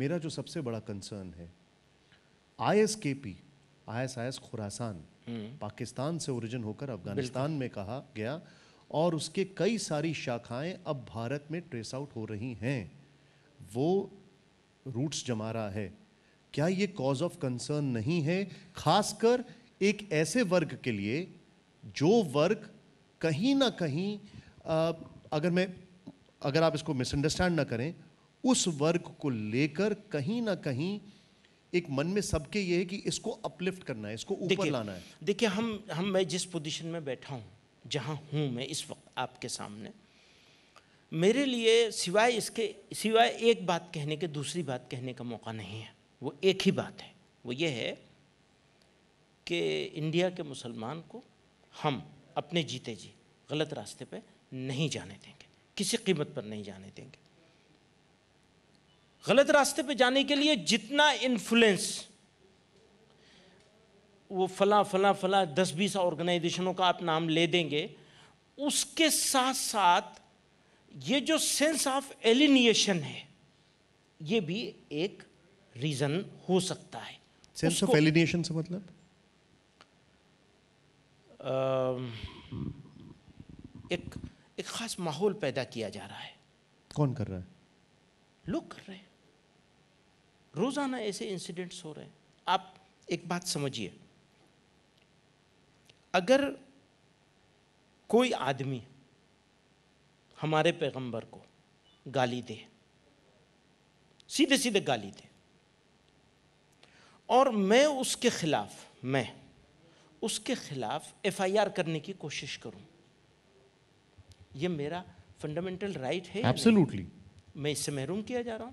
मेरा जो सबसे बड़ा कंसर्न है, ISKP, ISIS खुरासान, पाकिस्तान से ओरिजिन होकर अफगानिस्तान में कहा गया और उसके कई सारी शाखाएं अब भारत में ट्रेस आउट हो रही हैं, वो रूट्स जमा रहा है। क्या ये कॉज ऑफ कंसर्न नहीं है, खासकर एक ऐसे वर्ग के लिए जो वर्ग कहीं ना कहीं अगर आप इसको मिसअंडरस्टैंड ना करें, उस वर्ग को लेकर कहीं ना कहीं एक मन में सबके ये है कि इसको अपलिफ्ट करना है, इसको ऊपर लाना है। देखिए मैं जिस पोजीशन में बैठा हूँ, जहाँ हूँ मैं इस वक्त आपके सामने, मेरे लिए सिवाय एक बात कहने के दूसरी बात कहने का मौका नहीं है। वो एक ही बात है, वो ये है कि इंडिया के मुसलमान को हम अपने जीते जी गलत रास्ते पे नहीं जाने देंगे, किसी कीमत पर नहीं जाने देंगे। गलत रास्ते पे जाने के लिए जितना इन्फ्लुएंस वो फला 10-20 ऑर्गेनाइजेशनों का आप नाम ले देंगे, उसके साथ साथ ये जो सेंस ऑफ एलिनिएशन है, ये भी एक रीजन हो सकता है। सेंस ऑफ एलिनिएशन से मतलब एक खास माहौल पैदा किया जा रहा है। कौन कर रहा है? लोग कर रहे हैं, रोजाना ऐसे इंसिडेंट्स हो रहे हैं। आप एक बात समझिए, अगर कोई आदमी हमारे पैगंबर को गाली दे, सीधे सीधे गाली दे, और मैं उसके खिलाफ FIR करने की कोशिश करूं, ये मेरा फंडामेंटल राइट है। एब्सोल्युटली। मैं इससे महरूम किया जा रहा हूं।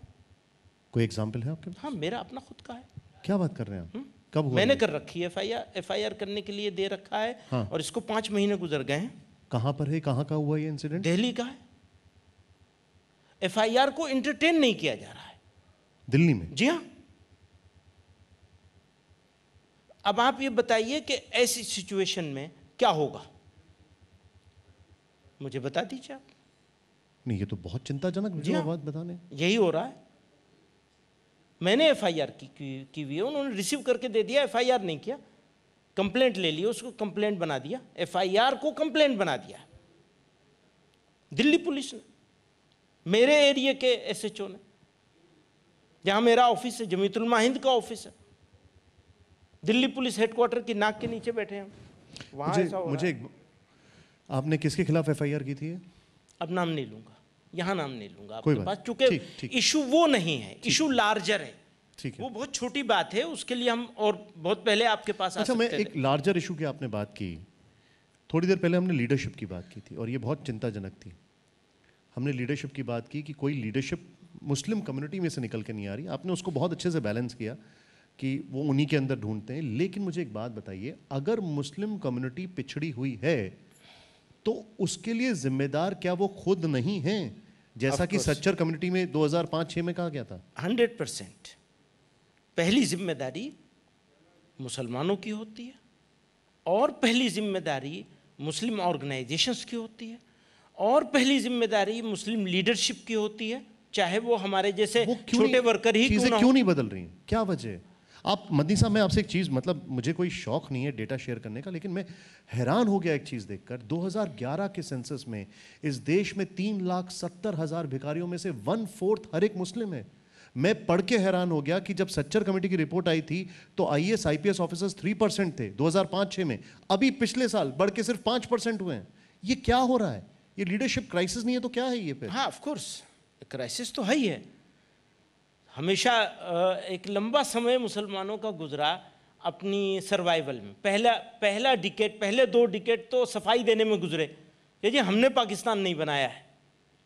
कोई एग्जाम्पल है आपके पास? हाँ, मेरा अपना खुद का है। क्या बात कर रहे हैं आप? कब हुआ? मैंने कर रखी है FIR करने के लिए दे रखा है। हाँ। और इसको 5 महीने गुजर गए हैं। कहां पर है, कहां का हुआ ये इंसिडेंट? दिल्ली का है। FIR को एंटरटेन नहीं किया जा रहा है। दिल्ली में? जी हाँ। अब आप ये बताइए कि ऐसी सिचुएशन में क्या होगा, मुझे बता दीजिए आप। नहीं, ये तो बहुत चिंताजनक बात बताने। यही हो रहा है। मैंने FIR की हुई है, उन्होंने रिसीव करके दे दिया, FIR नहीं किया, कंप्लेंट ले लिया, उसको कंप्लेंट बना दिया, FIR को कंप्लेंट बना दिया दिल्ली पुलिस ने, मेरे एरिया के SHO ने, जहां मेरा ऑफिस है, जमीयतुल माहिंद का ऑफिस है, दिल्ली पुलिस हेडक्वार्टर की नाक के नीचे बैठे हैं वहां। मुझे आपने किसके खिलाफ FIR की थी? अब नाम नहीं लूंगा, यहां नाम नहीं लूंगा आपके पास, चूंकि इशू वो नहीं है, इशू लार्जर है। वो बहुत छोटी बात है, उसके लिए हम और बहुत पहले आपके पास अच्छा, मैं एक लार्जर इशू की आपने बात की, थोड़ी देर पहले हमने लीडरशिप की बात की थी और ये बहुत चिंताजनक थी। हमने लीडरशिप की बात की कि कोई लीडरशिप मुस्लिम कम्युनिटी में से निकल के नहीं आ रही। आपने उसको बहुत अच्छे से बैलेंस किया कि वो उन्हीं के अंदर ढूंढते हैं। लेकिन मुझे एक बात बताइए, अगर मुस्लिम कम्युनिटी पिछड़ी हुई है तो उसके लिए जिम्मेदार क्या वो खुद नहीं हैं, जैसा कि सच्चर कम्युनिटी में 2005-6 में कहा गया था? 100%। पहली जिम्मेदारी मुसलमानों की होती है और पहली जिम्मेदारी मुस्लिम ऑर्गेनाइजेशंस की होती है और पहली जिम्मेदारी मुस्लिम लीडरशिप की होती है, चाहे वो हमारे जैसे छोटे वर्कर ही क्यों ना। क्यों नहीं बदल रही, क्या वजह है? आप मदनी साहब, मैं आपसे एक चीज़, मतलब मुझे कोई शौक नहीं है डेटा शेयर करने का, लेकिन मैं हैरान हो गया एक चीज़ देखकर। 2011 के सेंसस में इस देश में 3,70,000 भिखारियों में से 1/4 हर एक मुस्लिम है। मैं पढ़ के हैरान हो गया कि जब सच्चर कमेटी की रिपोर्ट आई थी तो IAS IPS ऑफिसर्स 3% थे 2005-6 में, अभी पिछले साल बढ़ के सिर्फ 5% हुए हैं। ये क्या हो रहा है? ये लीडरशिप क्राइसिस नहीं है तो क्या है ये? फिर हाँ, ऑफ कोर्स क्राइसिस तो है ही है। हमेशा एक लंबा समय मुसलमानों का गुजरा अपनी सर्वाइवल में। पहला डिकेड, पहले 2 डिकेड तो सफाई देने में गुजरे कि जी हमने पाकिस्तान नहीं बनाया है,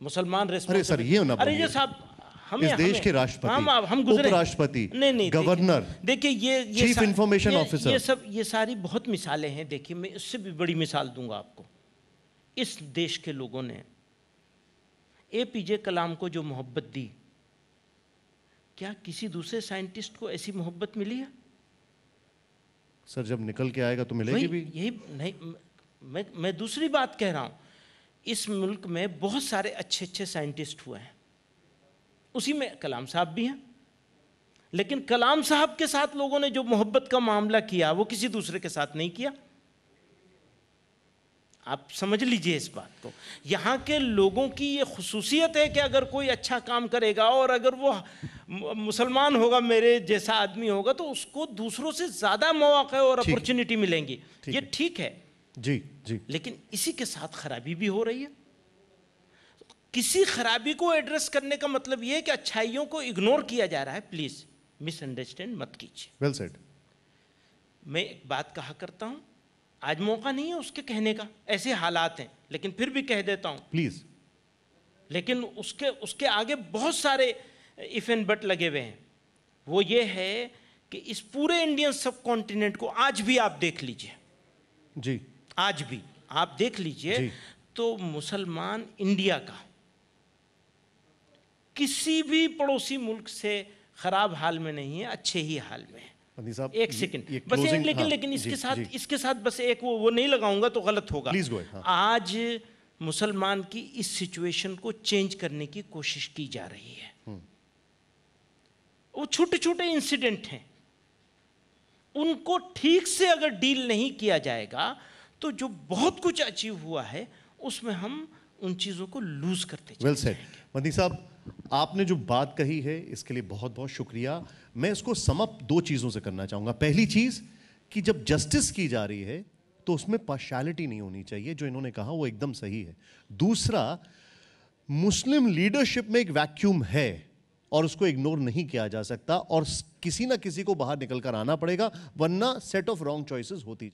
मुसलमान रेस्पॉन्सिबल। अरे सर, ये ना, अरे ये साहब, हम इस देश के राष्ट्रपति, उपराष्ट्रपति, नहीं, गवर्नर, देखिए ये चीफ इंफॉर्मेशन ऑफिसर, ये सारी बहुत मिसालें हैं। देखिए, मैं इससे भी बड़ी मिसाल दूंगा आपको। इस देश के लोगों ने APJ कलाम को जो मोहब्बत दी, क्या किसी दूसरे साइंटिस्ट को ऐसी मोहब्बत मिली है? सर, जब निकल के आएगा तो मिलेगी भी। यही नहीं, मैं दूसरी बात कह रहा हूं। इस मुल्क में बहुत सारे अच्छे साइंटिस्ट हुए हैं, उसी में कलाम साहब भी हैं, लेकिन कलाम साहब के साथ लोगों ने जो मोहब्बत का मामला किया वो किसी दूसरे के साथ नहीं किया। आप समझ लीजिए इस बात को। यहाँ के लोगों की ये खुसूसियत है कि अगर कोई अच्छा काम करेगा और अगर वो मुसलमान होगा, मेरे जैसा आदमी होगा, तो उसको दूसरों से ज़्यादा मौके और अपॉर्चुनिटी मिलेंगी। ये ठीक है जी जी, लेकिन इसी के साथ खराबी भी हो रही है। किसी खराबी को एड्रेस करने का मतलब ये है कि अच्छाइयों को इग्नोर किया जा रहा है। प्लीज़ मिसअंडरस्टैंड मत कीजिए। Well said. मैं एक बात कहा करता हूँ, आज मौका नहीं है उसके कहने का, ऐसे हालात हैं, लेकिन फिर भी कह देता हूँ प्लीज। लेकिन उसके आगे बहुत सारे इफ एंड बट लगे हुए हैं। वो ये है कि इस पूरे इंडियन सब कॉन्टिनेंट को आज भी आप देख लीजिए जी, आज भी आप देख लीजिए तो मुसलमान इंडिया का किसी भी पड़ोसी मुल्क से खराब हाल में नहीं है, अच्छे ही हाल में है। साहब एक सेकंड बस लेकिन इसके साथ बस एक वो नहीं लगाऊंगा तो गलत होगा। Please go. आज मुसलमान की इस सिचुएशन को चेंज करने की कोशिश की जा रही है। वो छोटे छोटे इंसिडेंट हैं, उनको ठीक से अगर डील नहीं किया जाएगा तो जो बहुत कुछ अचीव हुआ है उसमें हम उन चीजों को लूज करते चले जाएंगे। Well said. मदनी साहब, आपने जो बात कही है इसके लिए बहुत बहुत शुक्रिया। मैं इसको समअप दो चीज़ों से करना चाहूँगा। पहली चीज़ कि जब जस्टिस की जा रही है तो उसमें पार्शियलिटी नहीं होनी चाहिए, जो इन्होंने कहा वो एकदम सही है। दूसरा, मुस्लिम लीडरशिप में एक वैक्यूम है और उसको इग्नोर नहीं किया जा सकता और किसी ना किसी को बाहर निकल कर आना पड़ेगा, वरना सेट ऑफ रॉन्ग चॉइसेस होती